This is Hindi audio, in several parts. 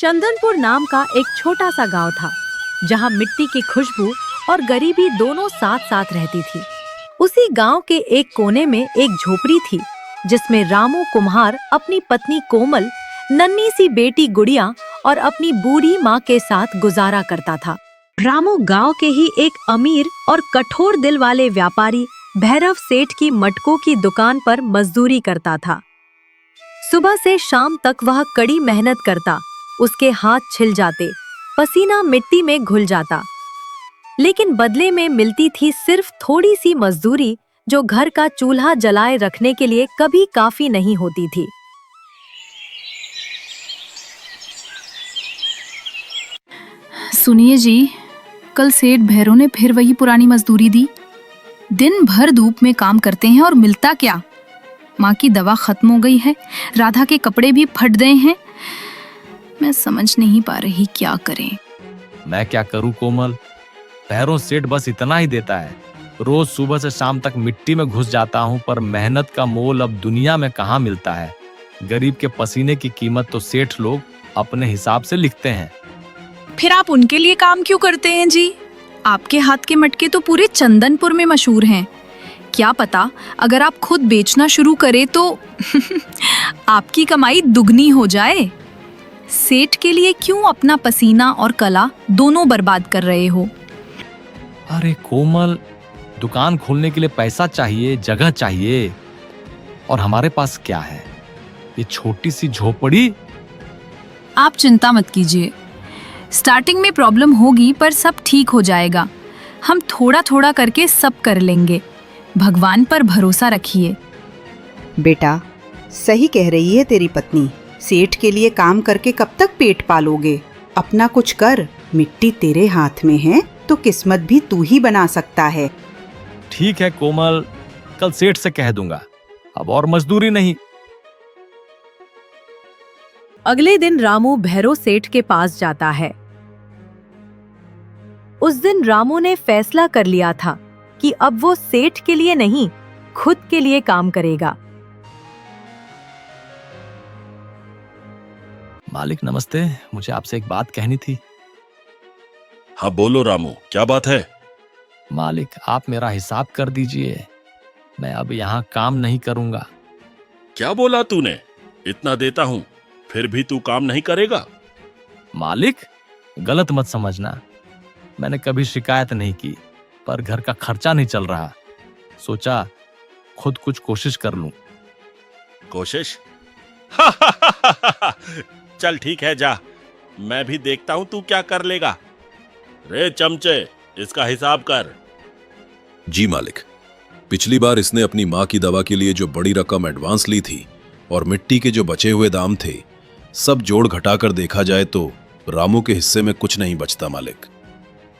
चंदनपुर नाम का एक छोटा सा गांव था, जहां मिट्टी की खुशबू और गरीबी दोनों साथ साथ रहती थी। उसी गांव के एक कोने में एक झोपड़ी थी, जिसमें रामू कुम्हार अपनी पत्नी कोमल, नन्ही सी बेटी गुड़िया और अपनी बूढ़ी माँ के साथ गुजारा करता था। रामू गांव के ही एक अमीर और कठोर दिल वाले व्यापारी भैरव सेठ की मटकों की दुकान पर मजदूरी करता था। सुबह से शाम तक वह कड़ी मेहनत करता, उसके हाथ छिल जाते, पसीना मिट्टी में घुल जाता, लेकिन बदले में मिलती थी सिर्फ थोड़ी सी मजदूरी, जो घर का चूल्हा जलाए रखने के लिए कभी काफी नहीं होती थी। सुनिए जी, कल सेठ भैरव ने फिर वही पुरानी मजदूरी दी। दिन भर धूप में काम करते हैं और मिलता क्या? माँ की दवा खत्म हो गई है, राधा के कपड़े भी फट गए हैं। मैं समझ नहीं पा रही क्या करें। मैं क्या करूं कोमल, भैरव सेठ बस इतना ही देता है। रोज सुबह से शाम तक मिट्टी में घुस जाता हूं, पर मेहनत का मोल अब दुनिया में कहाँ मिलता है। गरीब के पसीने की कीमत तो सेठ लोग अपने हिसाब से लिखते हैं। फिर आप उनके लिए काम क्यों करते हैं जी? आपके हाथ के मटके तो पूरे चंदनपुर में मशहूर हैं। क्या पता अगर आप खुद बेचना शुरू करें तो आपकी कमाई दुगनी हो जाए। सेठ के लिए क्यों अपना पसीना और कला दोनों बर्बाद कर रहे हो? अरे कोमल, दुकान खोलने के लिए पैसा चाहिए, जगह चाहिए, और हमारे पास क्या है? ये छोटी सी झोपड़ी। आप चिंता मत कीजिए, स्टार्टिंग में प्रॉब्लम होगी पर सब ठीक हो जाएगा। हम थोड़ा थोड़ा करके सब कर लेंगे। भगवान पर भरोसा रखिए। बेटा, सही कह रही है तेरी पत्नी। सेठ के लिए काम करके कब तक पेट पालोगे? अपना कुछ कर। मिट्टी तेरे हाथ में है तो किस्मत भी तू ही बना सकता है। ठीक है कोमल, कल सेठ से कह दूंगा, अब और मजदूरी नहीं। अगले दिन रामू भैरव सेठ के पास जाता है। उस दिन रामू ने फैसला कर लिया था कि अब वो सेठ के लिए नहीं, खुद के लिए काम करेगा। मालिक नमस्ते, मुझे आपसे एक बात कहनी थी। हाँ बोलो रामू, क्या बात है? मालिक, आप मेरा हिसाब कर दीजिए, मैं अब यहाँ काम नहीं करूँगा। क्या बोला तूने? इतना देता हूँ फिर भी तू काम नहीं करेगा? मालिक, गलत मत समझना, मैंने कभी शिकायत नहीं की, पर घर का खर्चा नहीं चल रहा, सोचा खुद कुछ कोशिश कर लूं। कोशिश? चल ठीक है, जा, मैं भी देखता हूं तू क्या कर लेगा। रे चमचे, इसका हिसाब कर। जी मालिक, पिछली बार इसने अपनी माँ की दवा के लिए जो बड़ी रकम एडवांस ली थी और मिट्टी के जो बचे हुए दाम थे, सब जोड़ घटाकर देखा जाए तो रामू के हिस्से में कुछ नहीं बचता मालिक।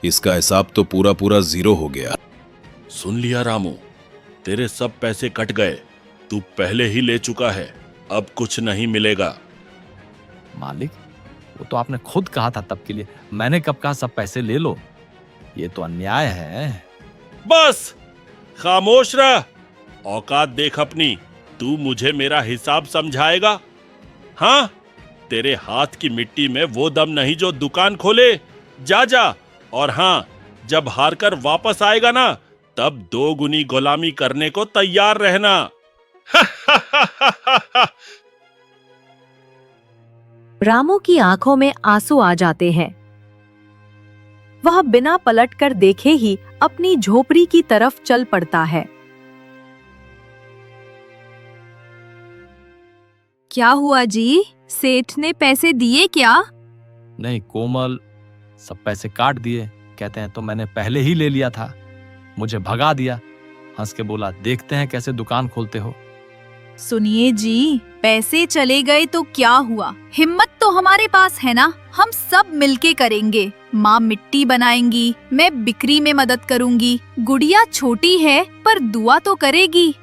इसका हिसाब तो पूरा पूरा जीरो हो गया। सुन लिया रामू, तेरे सब पैसे कट गए, तू पहले ही ले चुका है, अब कुछ नहीं मिलेगा। मालिक, वो तो आपने खुद कहा था तब के लिए, मैंने कब कहा सब पैसे ले लो? ये तो अन्याय है। बस खामोश रह, औकात देख अपनी। तू मुझे मेरा हिसाब समझाएगा? हाँ, तेरे हाथ की मिट्टी में वो दम नहीं जो दुकान खोले। जा जा, और हाँ, जब हार कर वापस आएगा ना, तब 2 गुनी गुलामी करने को तैयार रहना। रामू की आंखों में आंसू आ जाते हैं। वह बिना पलटकर देखे ही अपनी झोपड़ी की तरफ चल पड़ता है। क्या हुआ जी? सेठ ने पैसे दिए क्या? नहीं कोमल, सब पैसे काट दिए। कहते हैं तो मैंने पहले ही ले लिया था, मुझे भगा दिया। हंस के बोला, देखते हैं कैसे दुकान खोलते हो। सुनिए जी, पैसे चले गए तो क्या हुआ, हिम्मत तो हमारे पास है ना, हम सब मिलके करेंगे। माँ मिट्टी बनाएंगी, मैं बिक्री में मदद करूंगी, गुड़िया छोटी है पर दुआ तो करेगी।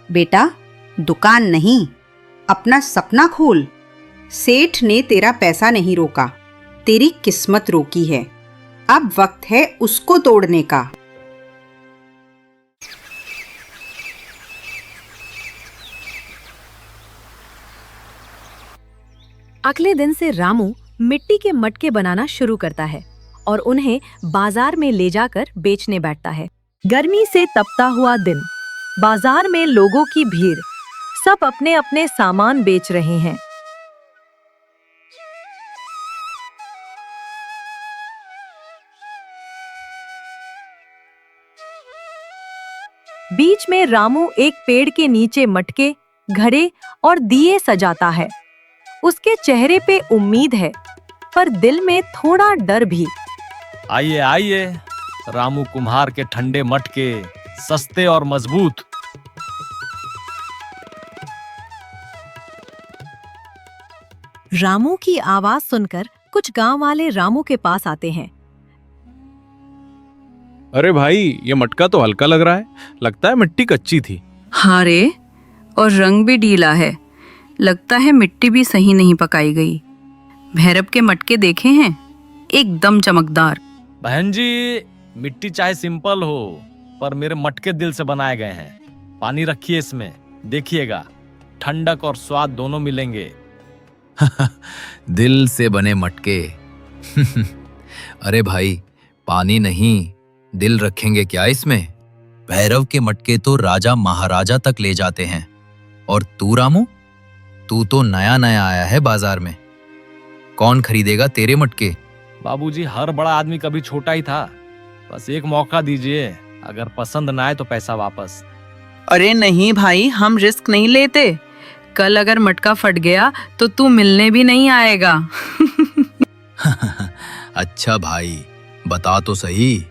बेटा, दुकान नहीं, अपना सपना खोल। सेठ ने तेरा पैसा नहीं रोका, तेरी किस्मत रोकी है। अब वक्त है उसको तोड़ने का। अगले दिन से रामू मिट्टी के मटके बनाना शुरू करता है और उन्हें बाजार में ले जाकर बेचने बैठता है। गर्मी से तपता हुआ दिन, बाजार में लोगों की भीड़, सब अपने अपने सामान बेच रहे हैं। बीच में रामू एक पेड़ के नीचे मटके, घड़े और दिए सजाता है। उसके चेहरे पे उम्मीद है, पर दिल में थोड़ा डर भी। आइए आइए, रामू कुम्हार के ठंडे मटके, सस्ते और मजबूत। रामू की आवाज सुनकर कुछ गांव वाले रामू के पास आते हैं। अरे भाई, ये मटका तो हल्का लग रहा है, लगता है मिट्टी कच्ची थी। हाँ रे, और रंग भी ढीला है, लगता है मिट्टी भी सही नहीं पकाई गई। भैरव के मटके देखे हैं, एकदम चमकदार। बहन जी, मिट्टी चाहे सिंपल हो, पर मेरे मटके दिल से बनाए गए हैं। पानी रखिए इसमें, देखिएगा ठंडक और स्वाद दोनों मिलेंगे। दिल से बने मटके। अरे भाई, पानी नहीं, दिल रखेंगे क्या इसमें? भैरव के मटके तो राजा महाराजा तक ले जाते हैं। और तू रामू, तू तो नया नया आया है बाजार में, कौन खरीदेगा तेरे मटके? बाबूजी, हर बड़ा आदमी कभी छोटा ही था। बस एक मौका दीजिए, अगर पसंद ना आए तो पैसा वापस। अरे नहीं भाई, हम रिस्क नहीं लेते। कल अगर मटका फट गया तो तू मिलने भी नहीं आएगा। अच्छा भाई, बता तो सही,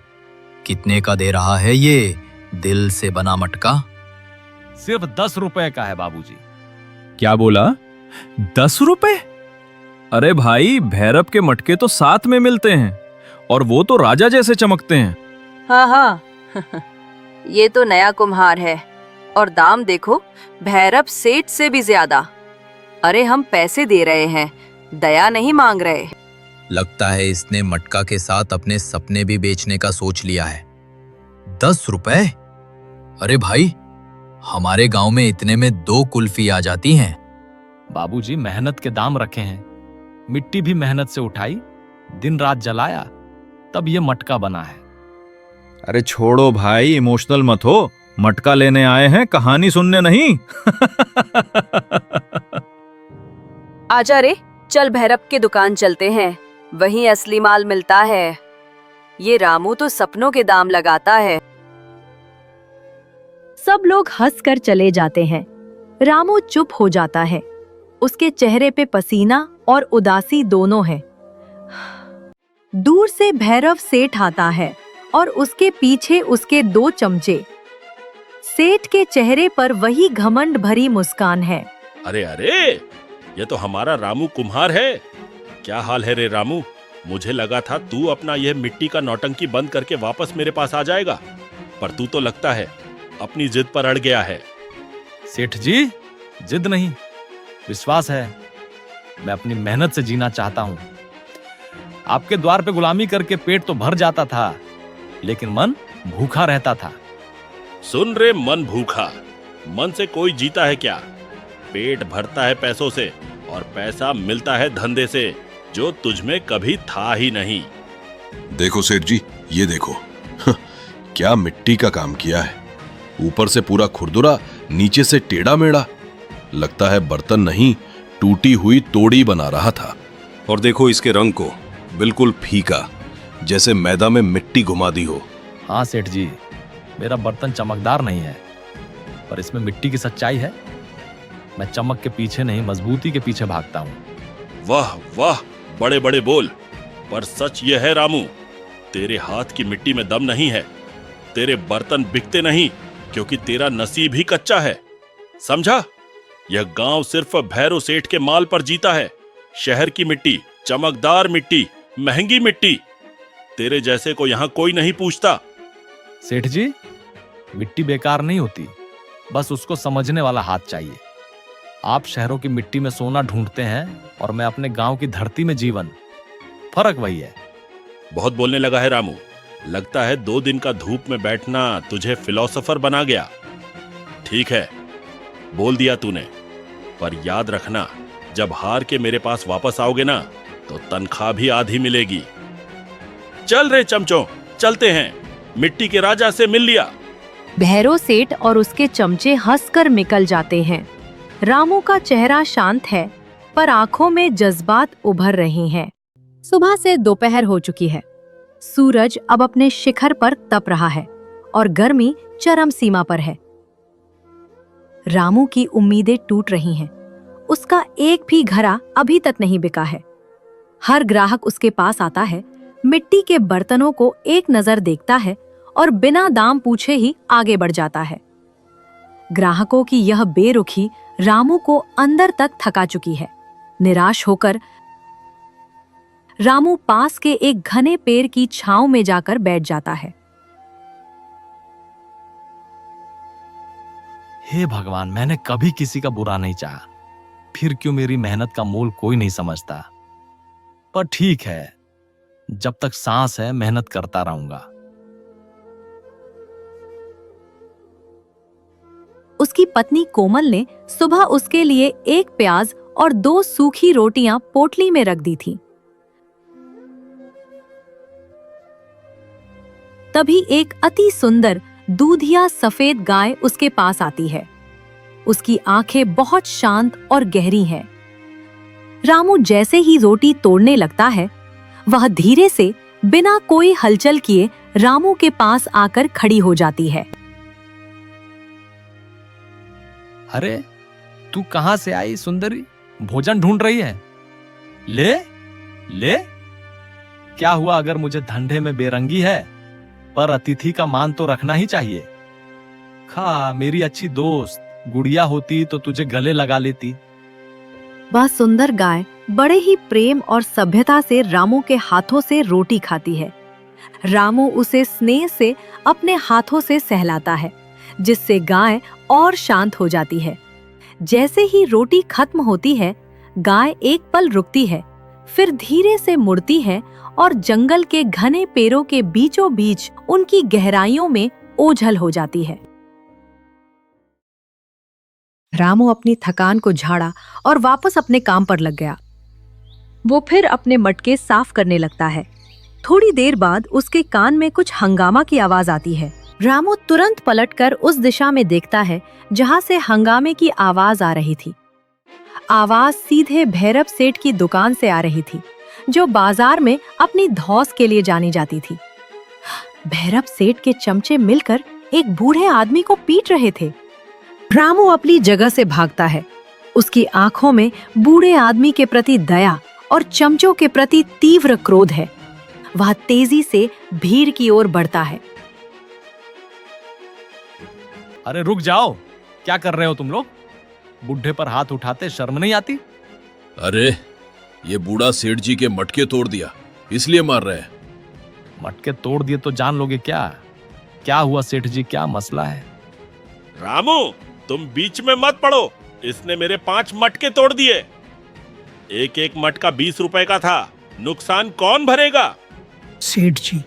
कितने का दे रहा है ये दिल से बना मटका? सिर्फ 10 रुपए का है बाबूजी। क्या बोला? 10 रुपए? अरे भाई, भैरव के मटके तो 7 में मिलते हैं, और वो तो राजा जैसे चमकते हैं। हाँ हाँ, ये तो नया कुम्हार है, और दाम देखो, भैरव सेठ से भी ज्यादा। अरे हम पैसे दे रहे हैं, दया नहीं मांग रहे। लगता है इसने मटका के साथ अपने सपने भी बेचने का सोच लिया है। 10 रुपए? अरे भाई, हमारे गांव में इतने में 2 कुल्फी आ जाती हैं। बाबूजी, मेहनत के दाम रखे हैं, मिट्टी भी मेहनत से उठाई, दिन रात जलाया, तब ये मटका बना है। अरे छोड़ो भाई, इमोशनल मत हो, मटका लेने आए हैं, कहानी सुनने नहीं। आजा रे, चल भैरव के दुकान चलते हैं, वहीं असली माल मिलता है। ये रामू तो सपनों के दाम लगाता है। सब लोग हंसकर चले जाते हैं। रामू चुप हो जाता है, उसके चेहरे पे पसीना और उदासी दोनों है। दूर से भैरव सेठ आता है और उसके पीछे उसके 2 चमचे। सेठ के चेहरे पर वही घमंड भरी मुस्कान है। अरे अरे, ये तो हमारा रामू कुम्हार है। क्या हाल है रे रामू? मुझे लगा था तू अपना यह मिट्टी का नौटंकी बंद करके वापस मेरे पास आ जाएगा, पर तू तो लगता है अपनी जिद पर अड़ गया है। सेठ जी, जिद नहीं, विश्वास है। मैं अपनी मेहनत से जीना चाहता हूँ। आपके द्वार पे गुलामी करके पेट तो भर जाता था, लेकिन मन भूखा रहता था। सुन रे मन भूखा, मन से कोई जीता है क्या? पेट भरता है पैसों से, और पैसा मिलता है धंधे से, जो तुझमें कभी था ही नहीं। देखो सेठ जी, ये देखो। क्या मिट्टी का काम किया है, ऊपर से पूरा खुरदुरा, नीचे से टेढ़ा मेढ़ा। लगता है बर्तन नहीं, टूटी हुई तोड़ी बना रहा था। और देखो इसके रंग को, बिल्कुल फीका, जैसे मैदा में मिट्टी घुमा दी हो। हाँ सेठ जी, मेरा बर्तन चमकदार नहीं है, पर इसमें मिट्टी की सच्चाई है। मैं चमक के पीछे नहीं, मजबूती के पीछे भागता हूँ। वाह वाह, बड़े बड़े बोल, पर सच ये है रामू, तेरे हाथ की मिट्टी में दम नहीं है। तेरे बर्तन बिकते नहीं, क्योंकि तेरा नसीब ही कच्चा है, समझा? यह गांव सिर्फ भैरव सेठ के माल पर जीता है। शहर की मिट्टी, चमकदार मिट्टी, महंगी मिट्टी, तेरे जैसे को यहाँ कोई नहीं पूछता। सेठ जी, मिट्टी बेकार नहीं होती, बस उसको समझने वाला हाथ चाहिए। आप शहरों की मिट्टी में सोना ढूंढते हैं, और मैं अपने गांव की धरती में जीवन। फर्क वही है। बहुत बोलने लगा है रामू, लगता है 2 दिन का धूप में बैठना तुझे फिलोसोफर बना गया। ठीक है, बोल दिया तूने, पर याद रखना, जब हार के मेरे पास वापस आओगे ना तो तनख्वाह भी आधी मिलेगी। चल रे चमचों, चलते हैं, मिट्टी के राजा से मिल लिया। भैरव सेठ और उसके चमचे हंसकर निकल जाते हैं। रामू का चेहरा शांत है, पर आंखों में जज्बात उभर रहे हैं। सुबह से दोपहर हो चुकी है। सूरज अब अपने शिखर पर तप रहा है और गर्मी चरम सीमा पर है। रामू की उम्मीदें टूट रही हैं। उसका एक भी घड़ा अभी तक नहीं बिका है। हर ग्राहक उसके पास आता है, मिट्टी के बर्तनों को एक नजर देखता है और बिना दाम पूछे ही आगे बढ़ जाता है। ग्राहकों की यह बेरुखी रामू को अंदर तक थका चुकी है। निराश होकर रामू पास के एक घने पेड़ की छांव में जाकर बैठ जाता है। हे भगवान, मैंने कभी किसी का बुरा नहीं चाहा, फिर क्यों मेरी मेहनत का मोल कोई नहीं समझता। पर ठीक है, जब तक सांस है मेहनत करता रहूंगा। उसकी पत्नी कोमल ने सुबह उसके लिए एक प्याज और 2 सूखी रोटियां पोटली में रख दी थी। तभी एक अति सुंदर दूधिया सफेद गाय उसके पास आती है। उसकी आंखें बहुत शांत और गहरी हैं। रामू जैसे ही रोटी तोड़ने लगता है, वह धीरे से बिना कोई हलचल किए रामू के पास आकर खड़ी हो जाती है। अरे तू कहां से आई सुंदरी? भोजन ढूंढ रही है? ले ले। क्या हुआ अगर मुझे धंधे में बेरंगी है, पर अतिथि का मान तो रखना ही चाहिए। खा, मेरी अच्छी दोस्त। गुड़िया होती तो तुझे गले लगा लेती। वह सुंदर गाय बड़े ही प्रेम और सभ्यता से रामू के हाथों से रोटी खाती है। रामू उसे स्नेह से अपने हाथों से सहलाता है, जिससे गाय और शांत हो जाती है। जैसे ही रोटी खत्म होती है, गाय एक पल रुकती है, फिर धीरे से मुड़ती है और जंगल के घने पेड़ों के बीचों बीच उनकी गहराइयों में ओझल हो जाती है। रामू अपनी थकान को झाड़ा और वापस अपने काम पर लग गया। वो फिर अपने मटके साफ करने लगता है। थोड़ी देर बाद उसके कान में कुछ हंगामा की आवाज आती है। रामू तुरंत पलटकर उस दिशा में देखता है जहां से हंगामे की आवाज आ रही थी। आवाज सीधे भैरव सेठ की दुकान से आ रही थी, जो बाजार में अपनी धौस के लिए जानी जाती थी। भैरव सेठ के चमचे मिलकर एक बूढ़े आदमी को पीट रहे थे। रामू अपनी जगह से भागता है। उसकी आंखों में बूढ़े आदमी के प्रति दया और चमचों के प्रति तीव्र क्रोध है। वह तेजी से भीड़ की ओर बढ़ता है। अरे रुक जाओ, क्या कर रहे हो तुम लोग? बुढ़े पर हाथ उठाते शर्म नहीं आती? अरे ये बूढ़ा सेठ जी के मटके तोड़ दिया, इसलिए मार रहे हैं। मटके तोड़ दिए तो जान लोगे क्या? क्या हुआ सेठ जी, क्या मसला है? रामू, तुम बीच में मत पड़ो। इसने मेरे 5 मटके तोड़ दिए। एक एक मटका 20 रुपए का था। नुकसान कौन भरेगा? सेठ जी,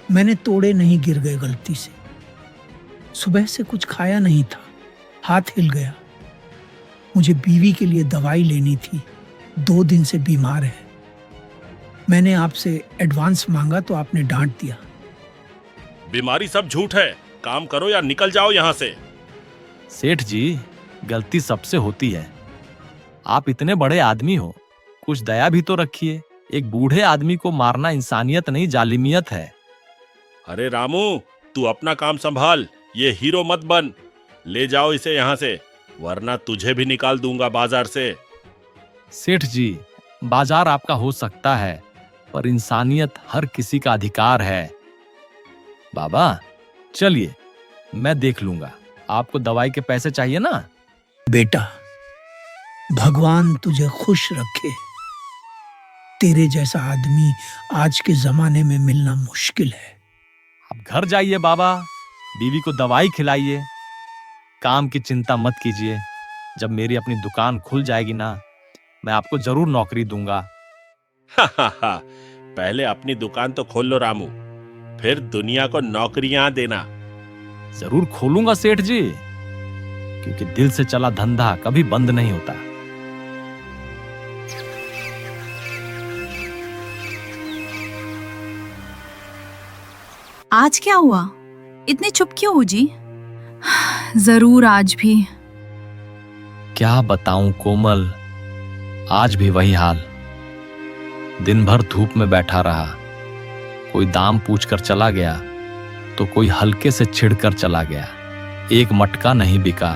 मैंने तोड़े नहीं, गिर गए गलती से। सुबह से कुछ खाया नहीं था, हाथ हिल गया। मुझे बीवी के लिए दवाई लेनी थी, 2 दिन से बीमार है। मैंने आपसे एडवांस मांगा तो आपने डांट दिया। बीमारी सब झूठ है। काम करो या निकल जाओ यहाँ से। सेठ जी, गलती सबसे होती है। आप इतने बड़े आदमी हो, कुछ दया भी तो रखिए। एक बूढ़े आदमी को मारना इंसानियत नहीं, जालिमियत है। अरे रामू, तू अपना काम संभाल, ये हीरो मत बन। ले जाओ इसे यहाँ से, वरना तुझे भी निकाल दूंगा बाजार से। सेठ जी, बाजार आपका हो सकता है, पर इंसानियत हर किसी का अधिकार है। बाबा चलिए, मैं देख लूंगा। आपको दवाई के पैसे चाहिए ना? बेटा, भगवान तुझे खुश रखे। तेरे जैसा आदमी आज के जमाने में मिलना मुश्किल है। आप घर जाइए बाबा, बीवी को दवाई खिलाइए। काम की चिंता मत कीजिए। जब मेरी अपनी दुकान खुल जाएगी ना, मैं आपको जरूर नौकरी दूंगा। पहले अपनी दुकान तो खोल लो रामू, फिर दुनिया को नौकरियां देना। जरूर खोलूंगा सेठ जी, क्योंकि दिल से चला धंधा कभी बंद नहीं होता। आज क्या हुआ? इतने चुप क्यों हो जी? जरूर आज भी। क्या बताऊं कोमल, आज भी वही हाल। दिन भर धूप में बैठा रहा, कोई दाम पूछकर चला गया तो कोई हल्के से छिड़कर चला गया। एक मटका नहीं बिका।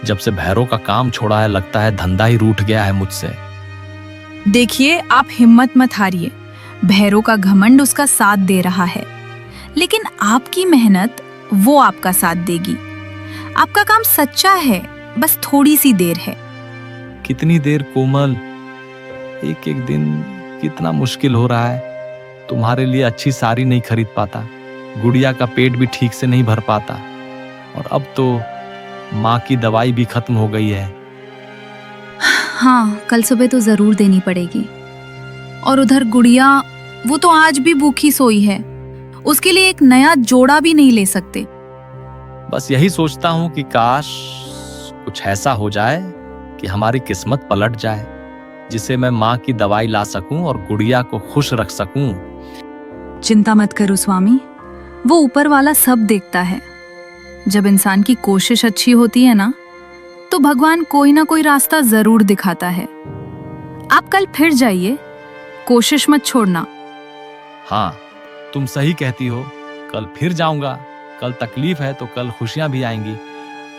जब से भैरव का काम छोड़ा है लगता है धंधा ही रूठ गया है मुझसे। देखिए, आप हिम्मत मत हारिए। भैरव का घमंड उसका साथ दे रहा है, लेकिन आपकी मेहनत वो आपका साथ देगी। आपका काम सच्चा है, बस थोड़ी सी देर है। कितनी देर कोमल? एक एक दिन कितना मुश्किल हो रहा है। तुम्हारे लिए अच्छी साड़ी नहीं खरीद पाता, गुड़िया का पेट भी ठीक से नहीं भर पाता, और अब तो माँ की दवाई भी खत्म हो गई है। हाँ, कल सुबह तो जरूर देनी पड़ेगी। और उधर गुड़िया, वो तो आज भी भूखी सोई है। उसके लिए एक नया जोड़ा भी नहीं ले सकते। बस यही सोचता हूँ कि काश कुछ ऐसा हो जाए कि हमारी किस्मत पलट जाए, जिसे मैं माँ की दवाई ला सकूं और गुड़िया को खुश रख सकूं। चिंता मत करो स्वामी, वो ऊपर वाला सब देखता है। जब इंसान की कोशिश अच्छी होती है ना, तो भगवान कोई ना कोई रास्ता जरूर दिखाता है। आप कल फिर जाइए, कोशिश मत छोड़ना। हाँ, तुम सही कहती हो, कल फिर जाऊंगा। कल तकलीफ है तो कल खुशियां भी आएंगी।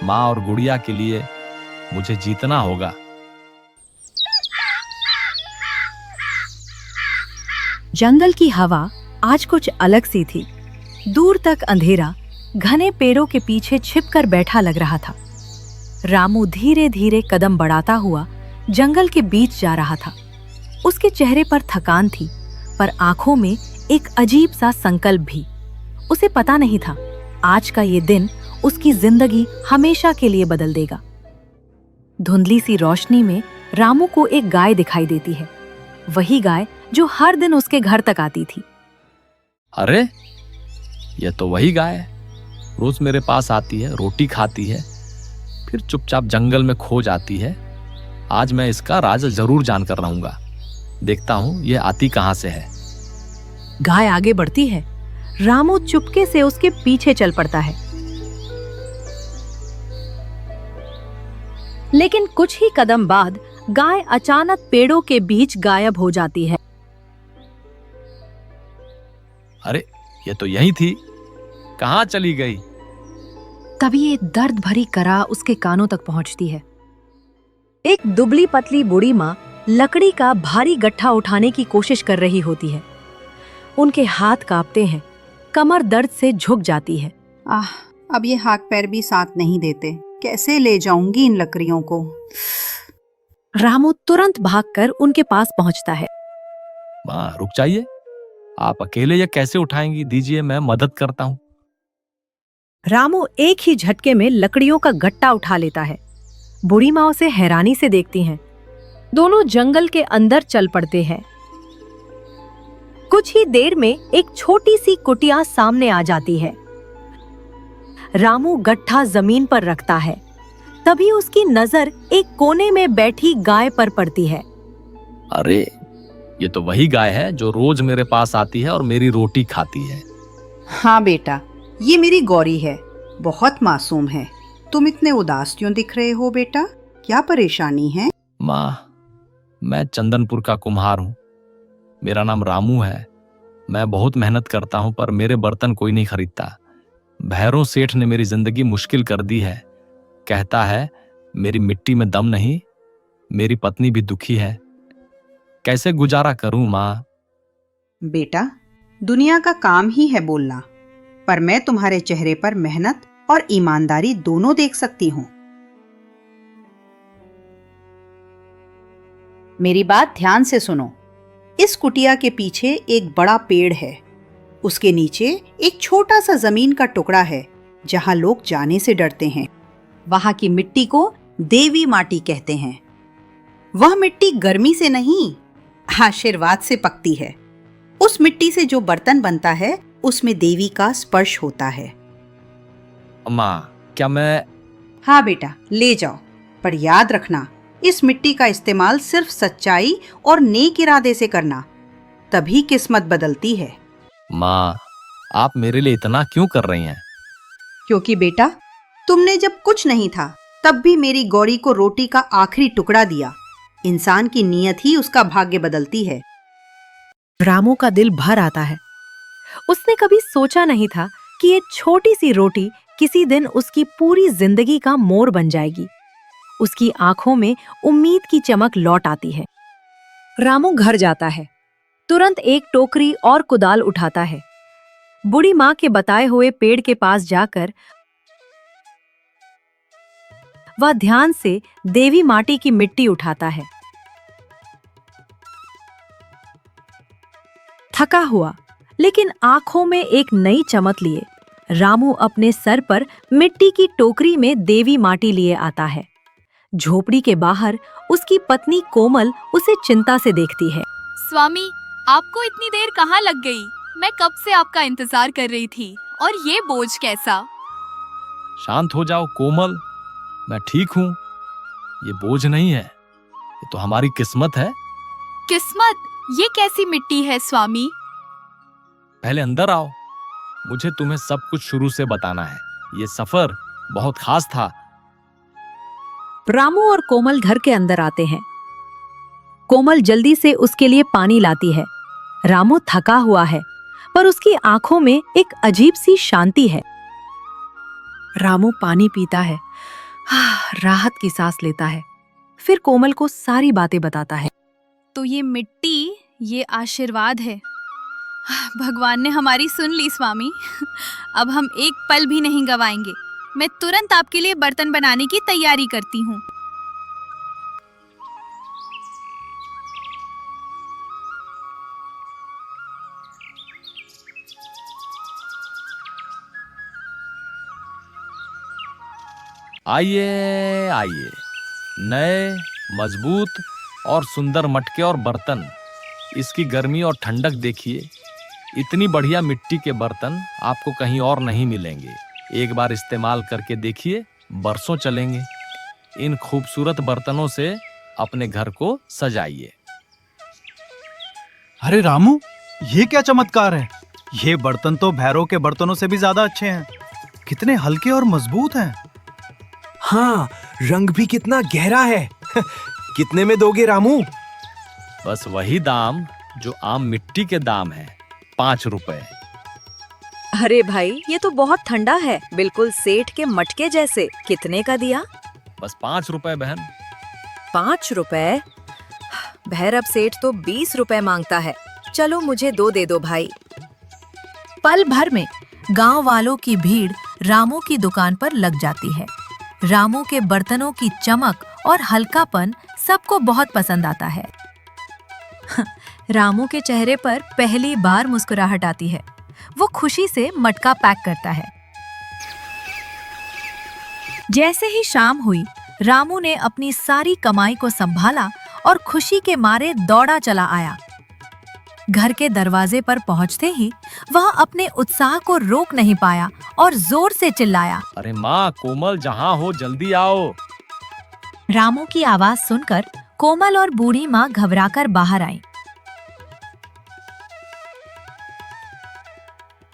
माँ और गुड़िया के लिए मुझे जीतना होगा। जंगल की हवा आज कुछ अलग सी थी। दूर तक अंधेरा घने पेड़ों के पीछे छिपकर बैठा लग रहा था। रामू धीरे धीरे कदम बढ़ाता हुआ जंगल के बीच जा रहा था। उसके चेहरे पर थकान थी, पर आंखों में एक अजीब सा संकल्प भी। उसे पता नहीं था आज का ये दिन उसकी जिंदगी हमेशा के लिए बदल देगा। धुंधली सी रोशनी में रामू को एक गाय दिखाई देती है, वही गाय जो हर दिन उसके घर तक आती थी। अरे, ये तो वही गाय है। रोज मेरे पास आती है, रोटी खाती है, फिर चुपचाप जंगल में खो जाती है। आज मैं इसका राज जरूर जानकर रहूंगा। देखता हूं ये आती कहां से है। गाय आगे बढ़ती है। रामू चुपके से उसके पीछे चल पड़ता है, लेकिन कुछ ही कदम बाद गाय अचानक पेड़ों के बीच गायब हो जाती है। अरे, ये तो यही थी, कहां चली गई? तभी एक दर्द भरी करा उसके कानों तक पहुंचती है। एक दुबली पतली बूढ़ी माँ लकड़ी का भारी गट्ठा उठाने की कोशिश कर रही होती है। उनके हाथ कांपते हैं, कमर दर्द से झुक जाती है। अब ये हाथ पैर भी साथ नहीं देते, कैसे ले जाऊंगी इन लकड़ियों को। रामू तुरंत भागकर उनके पास पहुंचता है। माँ, रुक जाइए, आप अकेले ये कैसे उठाएंगी? दीजिए, मैं मदद करता हूँ। रामू एक ही झटके में लकड़ियों का गट्टा उठा लेता है। बूढ़ी माँ उसे हैरानी से देखती हैं। दोनों जंगल के अंदर चल पड़ते हैं। कुछ ही देर में एक छोटी सी कुटिया सामने आ जाती है। रामू गट्ठा जमीन पर रखता है, तभी उसकी नजर एक कोने में बैठी गाय पर पड़ती है। अरे, ये तो वही गाय है जो रोज मेरे पास आती है और मेरी रोटी खाती है। हाँ बेटा, ये मेरी गौरी है, बहुत मासूम है। तुम इतने उदास क्यों दिख रहे हो बेटा, क्या परेशानी है? माँ, मैं चंदनपुर का कुम्हार हूँ। मेरा नाम रामू है। मैं बहुत मेहनत करता हूँ, पर मेरे बर्तन कोई नहीं खरीदता। भैरव सेठ ने मेरी जिंदगी मुश्किल कर दी है। कहता है मेरी मिट्टी में दम नहीं। मेरी पत्नी भी दुखी है। कैसे गुजारा करूं माँ? बेटा, दुनिया का काम ही है बोलना, पर मैं तुम्हारे चेहरे पर मेहनत और ईमानदारी दोनों देख सकती हूँ। मेरी बात ध्यान से सुनो। इस कुटिया के पीछे एक बड़ा पेड़ है। उसके नीचे एक छोटा सा जमीन का टुकड़ा है, जहाँ लोग जाने से डरते हैं। वहां की मिट्टी को देवी माटी कहते हैं। वह मिट्टी गर्मी से नहीं, आशीर्वाद से पकती है। उस मिट्टी से जो बर्तन बनता है, उसमें देवी का स्पर्श होता है। माँ, क्या मैं? हाँ बेटा, ले जाओ, पर याद रखना, इस मिट्टी का इस्तेमाल सिर्फ सच्चाई और नेक इरादे से करना, तभी किस्मत बदलती है। माँ, आप मेरे लिए इतना क्यों कर रही हैं? क्योंकि बेटा, तुमने जब कुछ नहीं था तब भी मेरी गौरी को रोटी का आखिरी टुकड़ा दिया। इंसान की नीयत ही उसका भाग्य बदलती है। रामू का दिल भर आता है। उसने कभी सोचा नहीं था कि ये छोटी सी रोटी किसी दिन उसकी पूरी जिंदगी का मोड़ बन जाएगी। उसकी आंखों में उम्मीद की चमक लौट आती है। रामू घर जाता है, तुरंत एक टोकरी और कुदाल उठाता है। बूढ़ी माँ के बताए हुए पेड़ के पास जाकर वह ध्यान से देवी माटी की मिट्टी उठाता है। थका हुआ लेकिन आंखों में एक नई चमक लिए रामू अपने सर पर मिट्टी की टोकरी में देवी माटी लिए आता है। झोपड़ी के बाहर उसकी पत्नी कोमल उसे चिंता से देखती है। स्वामी, आपको इतनी देर कहाँ लग गई? मैं कब से आपका इंतजार कर रही थी। और ये बोझ कैसा? शांत हो जाओ कोमल, मैं ठीक हूँ। ये बोझ नहीं है, ये तो हमारी किस्मत है। किस्मत? ये कैसी मिट्टी है स्वामी? पहले अंदर आओ, मुझे तुम्हें सब कुछ शुरू से बताना है। ये सफर बहुत खास था। रामू और कोमल घर के अंदर आते हैं। कोमल जल्दी से उसके लिए पानी लाती है। रामू थका हुआ है पर उसकी आंखों में एक अजीब सी शांति है। रामू पानी पीता है, राहत की सांस लेता है, फिर कोमल को सारी बातें बताता है। तो ये मिट्टी, ये आशीर्वाद है। भगवान ने हमारी सुन ली स्वामी। अब हम एक पल भी नहीं गवाएंगे। मैं तुरंत आपके लिए बर्तन बनाने की तैयारी करती हूँ। आइए आइए, नए मजबूत और सुंदर मटके और बर्तन। इसकी गर्मी और ठंडक देखिए। इतनी बढ़िया मिट्टी के बर्तन आपको कहीं और नहीं मिलेंगे। एक बार इस्तेमाल करके देखिए, बरसों चलेंगे। इन खूबसूरत बर्तनों से अपने घर को सजाइए। अरे रामू, ये क्या चमत्कार है? ये बर्तन तो भैरव के बर्तनों से भी ज्यादा अच्छे हैं। कितने हल्के और मजबूत हैं। हाँ, रंग भी कितना गहरा है। कितने में दोगे रामू? बस वही दाम जो आम मिट्टी के दाम है, 5 रुपए। अरे भाई, ये तो बहुत ठंडा है, बिल्कुल सेठ के मटके जैसे। कितने का दिया? बस 5 रुपए बहन। 5 रुपए? भैरव सेठ तो 20 रुपए मांगता है। चलो मुझे 2 दे दो भाई। पल भर में गांव वालों की भीड़ रामू की दुकान पर लग जाती है। रामू के बर्तनों की चमक और हल्कापन सबको बहुत पसंद आता है। रामू के चेहरे पर पहली बार मुस्कुराहट आती है। वो खुशी से मटका पैक करता है। जैसे ही शाम हुई, रामू ने अपनी सारी कमाई को संभाला और खुशी के मारे दौड़ा चला आया। घर के दरवाजे पर पहुंचते ही वह अपने उत्साह को रोक नहीं पाया और जोर से चिल्लाया, अरे माँ कोमल, जहाँ हो जल्दी आओ। रामू की आवाज सुनकर कोमल और बूढ़ी माँ घबराकर बाहर आई।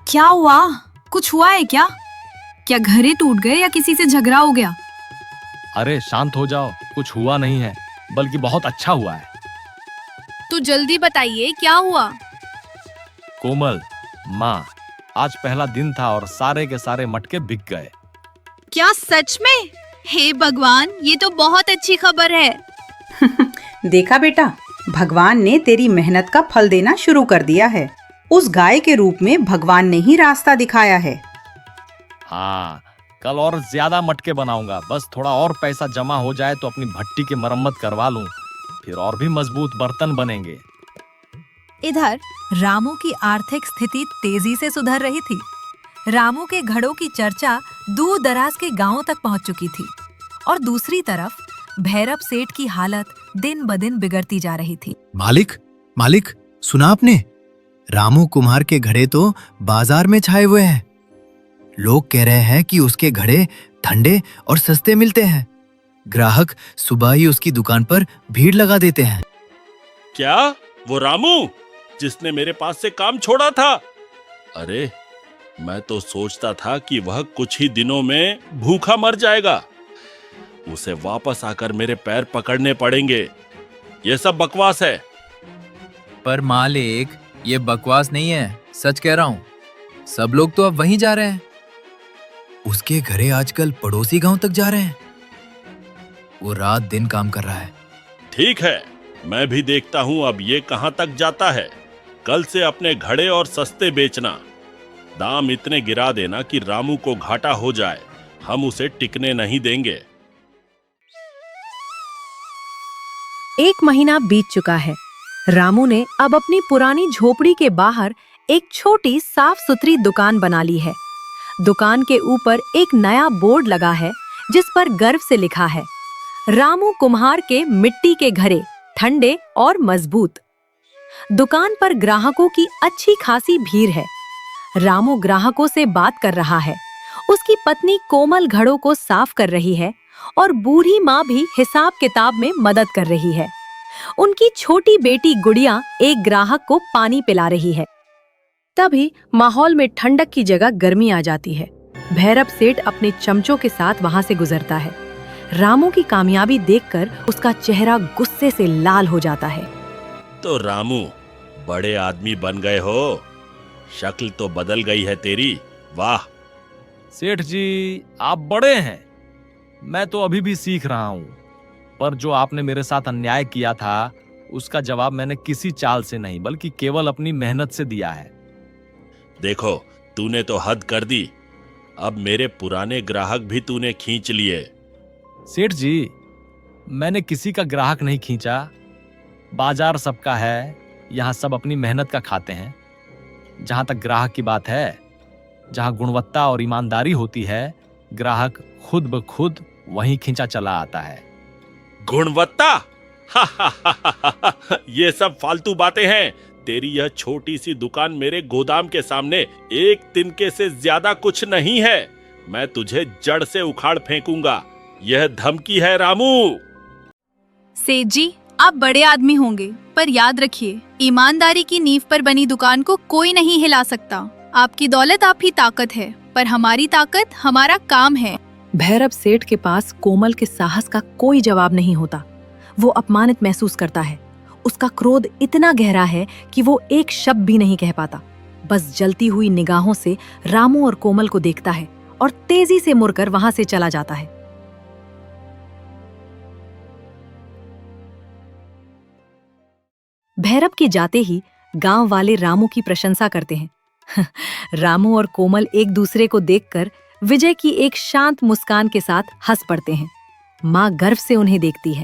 क्या हुआ? कुछ हुआ है क्या? क्या घरे टूट गए या किसी से झगड़ा हो गया? अरे शांत हो जाओ, कुछ हुआ नहीं है, बल्कि बहुत अच्छा हुआ है। तो जल्दी बताइए, क्या हुआ? कोमल, माँ, आज पहला दिन था और सारे के सारे मटके बिक गए। क्या सच में? हे भगवान, ये तो बहुत अच्छी खबर है। देखा बेटा, भगवान ने तेरी मेहनत का फल देना शुरू कर दिया है। उस गाय के रूप में भगवान ने ही रास्ता दिखाया है। हाँ, कल और ज्यादा मटके बनाऊंगा। बस थोड़ा और पैसा जमा हो जाए तो अपनी भट्टी की मरम्मत करवा लूं, फिर और भी मजबूत बर्तन बनेंगे। इधर रामू की आर्थिक स्थिति तेजी से सुधर रही थी। रामू के घड़ों की चर्चा दूर दराज के गांवों तक पहुंच चुकी थी और दूसरी तरफ भैरव सेठ की हालत दिन ब दिन बिगड़ती जा रही थी। मालिक, सुना आपने? रामू कुम्हार के घड़े तो बाजार में छाए हुए हैं। लोग कह रहे हैं कि उसके घड़े ठंडे और सस्ते मिलते हैं। ग्राहक सुबह ही उसकी दुकान पर भीड़ लगा देते हैं। क्या वो रामू जिसने मेरे पास से काम छोड़ा था? अरे मैं तो सोचता था कि वह कुछ ही दिनों में भूखा मर जाएगा। उसे वापस आकर मेरे पैर पकड़ने पड़ेंगे। ये सब बकवास है। पर मालिक, ये बकवास नहीं है, सच कह रहा हूं। सब लोग तो अब वहीं जा रहे हैं। उसके घरे आजकल पड़ोसी गांव तक जा रहे हैं। वो रात दिन काम कर रहा है। ठीक है, मैं भी देखता हूं अब ये कहां तक जाता है। कल से अपने घड़े और सस्ते बेचना। दाम इतने गिरा देना कि रामू को घाटा हो जाए। हम उसे टिकने नहीं देंगे। 1 महीना बीत चुका है। रामू ने अब अपनी पुरानी झोपड़ी के बाहर एक छोटी साफ सुथरी दुकान बना ली है। दुकान के ऊपर एक नया बोर्ड लगा है जिस पर गर्व से लिखा है, रामू कुम्हार के मिट्टी के घड़े, ठंडे और मजबूत। दुकान पर ग्राहकों की अच्छी खासी भीड़ है। रामू ग्राहकों से बात कर रहा है। उसकी पत्नी कोमल घड़ों को साफ कर रही है और बूढ़ी माँ भी हिसाब किताब में मदद कर रही है। उनकी छोटी बेटी गुड़िया एक ग्राहक को पानी पिला रही है। तभी माहौल में ठंडक की जगह गर्मी आ जाती है। भैरव सेठ अपने चमचों के साथ वहां से गुजरता है। रामू की कामयाबी देखकर उसका चेहरा गुस्से से लाल हो जाता है। तो रामू, बड़े आदमी बन गए हो। शक्ल तो बदल गई है तेरी। वाह। सेठ जी, आप बड़े हैं। मैं तो अभी भी सीख रहा हूं। पर जो आपने मेरे साथ अन्याय किया था उसका जवाब मैंने किसी चाल से नहीं बल्कि केवल अपनी मेहनत से दिया है। देखो, तूने तो हद कर दी। अब मेरे पुराने ग्राहक भी तूने खींच लिए। सेठ जी, मैंने किसी का ग्राहक नहीं खींचा। बाजार सबका है। यहाँ सब अपनी मेहनत का खाते हैं। जहां तक ग्राहक की बात है, जहां गुणवत्ता और ईमानदारी होती है, ग्राहक खुद ब खुद वहीं खींचा चला आता है। गुणवत्ता? ये सब फालतू बातें हैं। तेरी यह छोटी सी दुकान मेरे गोदाम के सामने एक तिनके से ज्यादा कुछ नहीं है। मैं तुझे जड़ से उखाड़ फेंकूंगा। यह धमकी है रामू। सेठ जी, आप बड़े आदमी होंगे, पर याद रखिए, ईमानदारी की नींव पर बनी दुकान को कोई नहीं हिला सकता। आपकी दौलत आप ही ताकत है, पर हमारी ताकत हमारा काम है। भैरव सेठ के पास कोमल के साहस का कोई जवाब नहीं होता। वो अपमानित महसूस करता है। उसका क्रोध इतना गहरा है कि वो एक शब्द भी नहीं कह पाता। बस जलती हुई निगाहों से रामू और कोमल को देखता है और तेजी से मुड़कर वहां से चला जाता है। भैरव के जाते ही गांव वाले रामू की प्रशंसा करते हैं। रामू और कोमल एक दूसरे को देखकर विजय की एक शांत मुस्कान के साथ हंस पड़ते हैं। माँ गर्व से उन्हें देखती है।